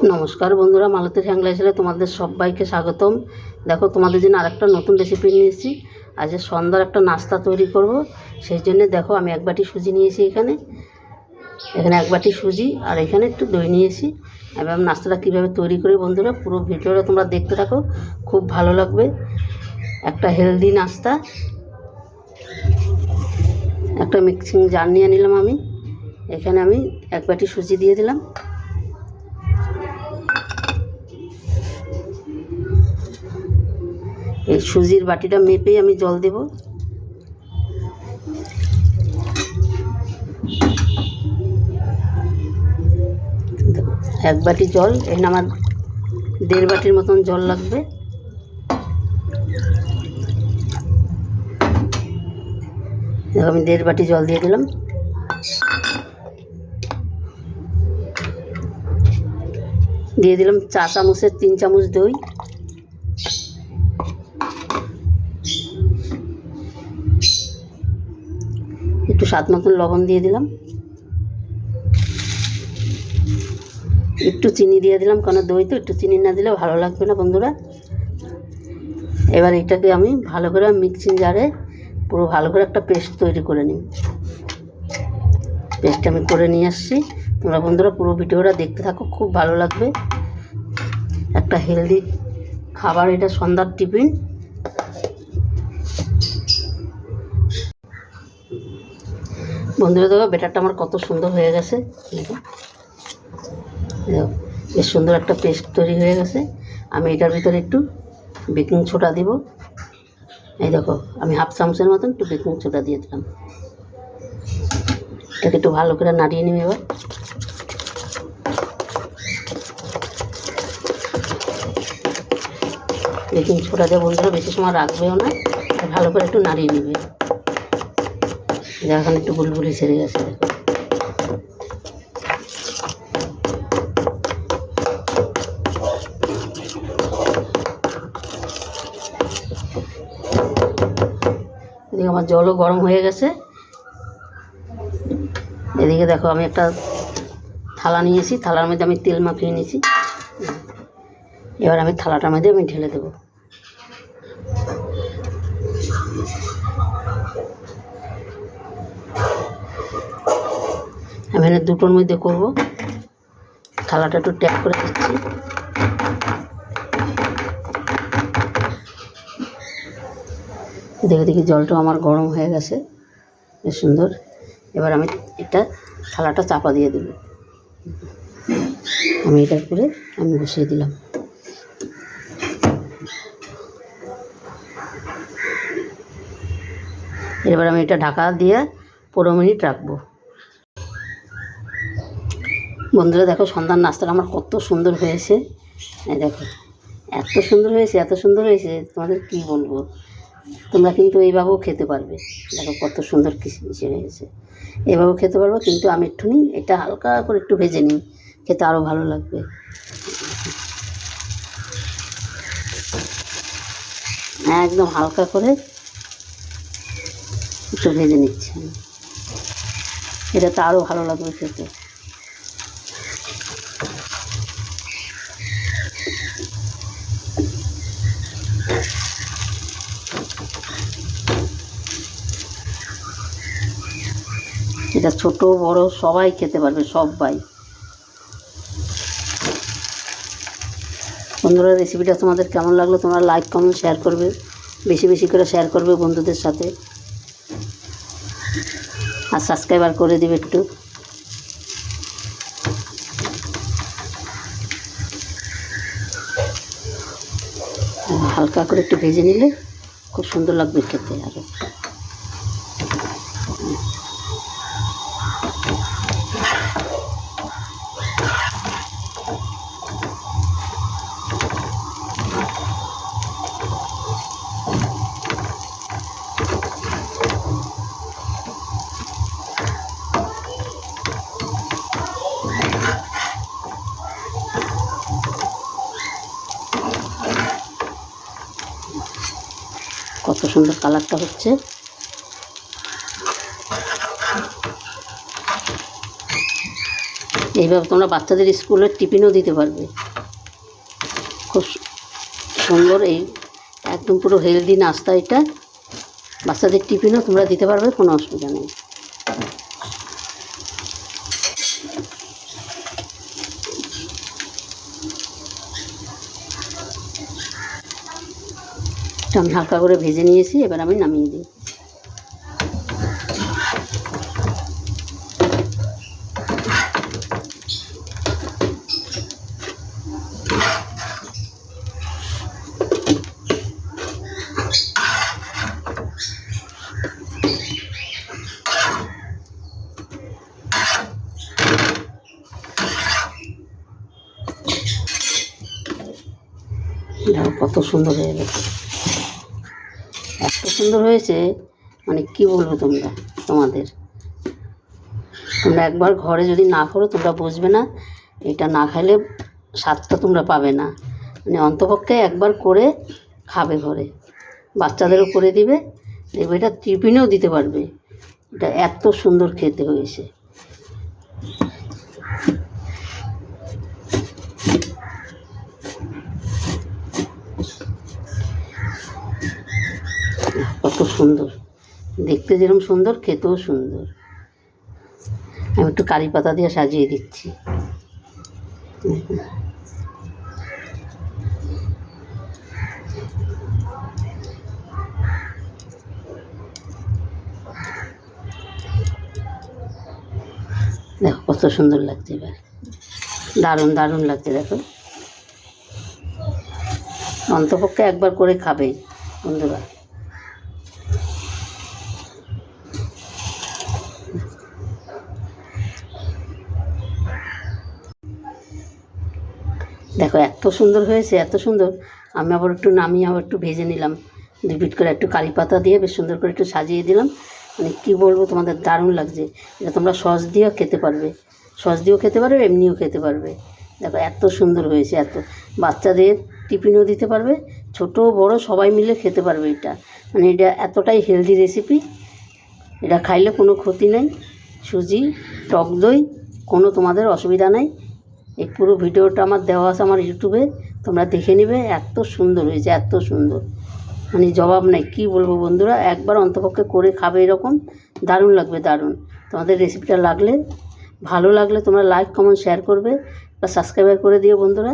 নমস্কার বন্ধুরা, মালতীর হ্যাংলা ছেলে তোমাদের সবাইকে স্বাগতম। দেখো, তোমাদের জন্য আরেকটা নতুন রেসিপি নিয়েছি। আজ সন্ধ্যার একটা নাস্তা তৈরি করব, সেই জন্য দেখো আমি এক বাটি সুজি নিয়েছি। এখানে এক বাটি সুজি আর এখানে একটু দই নিয়েছি। এবার নাস্তাটা কীভাবে তৈরি করি বন্ধুরা, পুরো ভিডিওটা তোমরা দেখতে থাকো, খুব ভালো লাগবে। একটা হেলদি নাস্তা। একটা মিক্সিং জার নিয়ে নিলাম আমি। এখানে আমি এক বাটি সুজি দিয়ে দিলাম। এই সুজির বাটিটা মেপেই আমি জল দেব। এক বাটি জল, এখানে আমার 1.5 বাটির মতন জল লাগবে। দেখো আমি 1.5 বাটি জল দিয়ে দিলাম। দিয়ে দিলাম 4 চামচের 3 চামচ দই। একটু স্বাদ মতন লবণ দিয়ে দিলাম। একটু চিনি দিয়ে দিলাম, কারণ দই তো একটু চিনি না দিলে ভালো লাগবে না বন্ধুরা। এবার এটাকে আমি ভালো করে মিক্সিং জারে পুরো ভালো করে একটা পেস্ট তৈরি করে নিই। পেস্ট আমি করে নিয়ে আসছি। তোমরা বন্ধুরা পুরো ভিডিওটা দেখতে থাকো, খুব ভালো লাগবে। একটা হেলদি খাবার, এটা সন্ধ্যার টিফিন। বন্ধুরা দেখো ব্যাটারটা আমার কত সুন্দর হয়ে গেছে। দেখো বেশ সুন্দর একটা পেস্ট তৈরি হয়ে গেছে। আমি এটার ভিতরে একটু বেকিং সোডা দিব। এই দেখো আমি 1/2 চামচের মতন একটু বেকিং সোডা দিয়ে দিলাম। এটাকে একটু ভালো করে নাড়িয়ে নিই। এবার বেকিং সোডা দিয়ে বন্ধুরা বেশি সময় রাখবেও না, ভালো করে একটু নাড়িয়ে নেবে। এখন একটু বুলবুলি ছেড়ে গেছে। এদিকে আমার জলও গরম হয়ে গেছে। এদিকে দেখো আমি একটা থালা নিয়েছি, থালার মধ্যে আমি তেল মাখিয়ে নিয়েছি। এবার আমি থালাটার মধ্যে আমি ঢেলে দেবো। আমি এখানে দুটোর মধ্যে করব। থালাটা একটু ট্যাপ করে দিচ্ছি। দেখে দেখি জলটা আমার গরম হয়ে গেছে, বেশ সুন্দর। এবার আমি এটা থালাটা চাপা দিয়ে দেব। আমি এটার করে আমি বসিয়ে দিলাম। এবার আমি এটা ঢাকা দিয়ে 15 মিনিট রাখবো। বন্ধুরা দেখো সন্ধ্যার নাস্তাটা আমার কত সুন্দর হয়েছে। এই দেখো এত সুন্দর হয়েছে, এত সুন্দর হয়েছে, তোমাদের কি বলবো। তোমরা কিন্তু এইভাবেও খেতে পারবে। দেখো কত সুন্দর কিসে হয়েছে, এইভাবেও খেতে পারবো। কিন্তু আমি একটুখানি এটা হালকা করে একটু ভেজে নিই, খেতে আরও ভালো লাগবে। একদম হালকা করে একটু ভেজে নিচ্ছি, এটা তো আরও ভালো লাগবে খেতে। এটা ছোট বড় সবাই খেতে পারবে, সবাই। বন্ধুরা রেসিপিটা তোমাদের কেমন লাগলো তোমরা লাইক কমেন্ট শেয়ার করবে, বেশি বেশি করে শেয়ার করবে বন্ধুদের সাথে। আর সাবস্ক্রাইবার করে দিবে একটু। হালকা করে একটু ভেজে নিলে খুব সুন্দর লাগবে খেতে। আরও কত সুন্দর কালারটা হচ্ছে। এইভাবে তোমরা বাচ্চাদের স্কুলের টিফিনও দিতে পারবে। খুব সুন্দর, এই একদম পুরো হেলদি নাস্তা এটা। বাচ্চাদের টিফিনও তোমরা দিতে পারবে, কোনো অসুবিধা নেই। আমি হালকা করে ভেজে নিয়েছি, এবার আমি নামিয়ে দিই। কত সুন্দর হয়ে গেছে, এত সুন্দর হয়েছে মানে কি বলবো তোমরা একবার ঘরে যদি না করো তোমরা বুঝবে না, এটা না খাইলে স্বাদটা তোমরা পাবে না। মানে অন্তপক্ষে একবার করে খাবে ঘরে, বাচ্চাদেরও করে দিবে, দেখবে এটা টিফিনেও দিতে পারবে। এটা এত সুন্দর খেতে হয়েছে। কত সুন্দর দেখতে, যেরকম সুন্দর খেতেও সুন্দর। আমি একটু কারি পাতা দিয়ে সাজিয়ে দিচ্ছি। দেখো কত সুন্দর লাগছে, এবার দারুণ দারুণ লাগছে। দেখো অন্তপক্ষে একবার করে খাবে বন্ধুরা। দেখো এত সুন্দর হয়েছে, এত সুন্দর। আমি আবার একটু নামিয়ে আবার একটু ভেজে নিলাম, 2 পিট করে একটু কারি পাতা দিয়ে বেশ সুন্দর করে একটু সাজিয়ে দিলাম। মানে কী বলবো তোমাদের, দারুণ লাগছে। এটা তোমরা সস দিয়েও খেতে পারবে, সস দিয়েও খেতে পারবে, এমনিও খেতে পারবে। দেখো এত সুন্দর হয়েছে, এত বাচ্চাদের টিফিনও দিতে পারবে, ছোটো বড় সবাই মিলে খেতে পারবে। এটা মানে এটা এতটাই হেলদি রেসিপি, এটা খাইলে কোনো ক্ষতি নেই। সুজি, টক দই, কোনো তোমাদের অসুবিধা নেই। এই পুরো ভিডিওটা আমার দেওয়া আছে আমার ইউটিউবে, তোমরা দেখে নেবে। এত সুন্দর হয়েছে, এত সুন্দর, মানে জবাব নেই। কী বলবো বন্ধুরা, একবার অন্তপক্ষে করে খাবে, এরকম দারুণ লাগবে, দারুণ। তোমাদের রেসিপিটা ভালো লাগলে তোমরা লাইক, কমেন্ট, শেয়ার করবে বা সাবস্ক্রাইব করে দিও বন্ধুরা।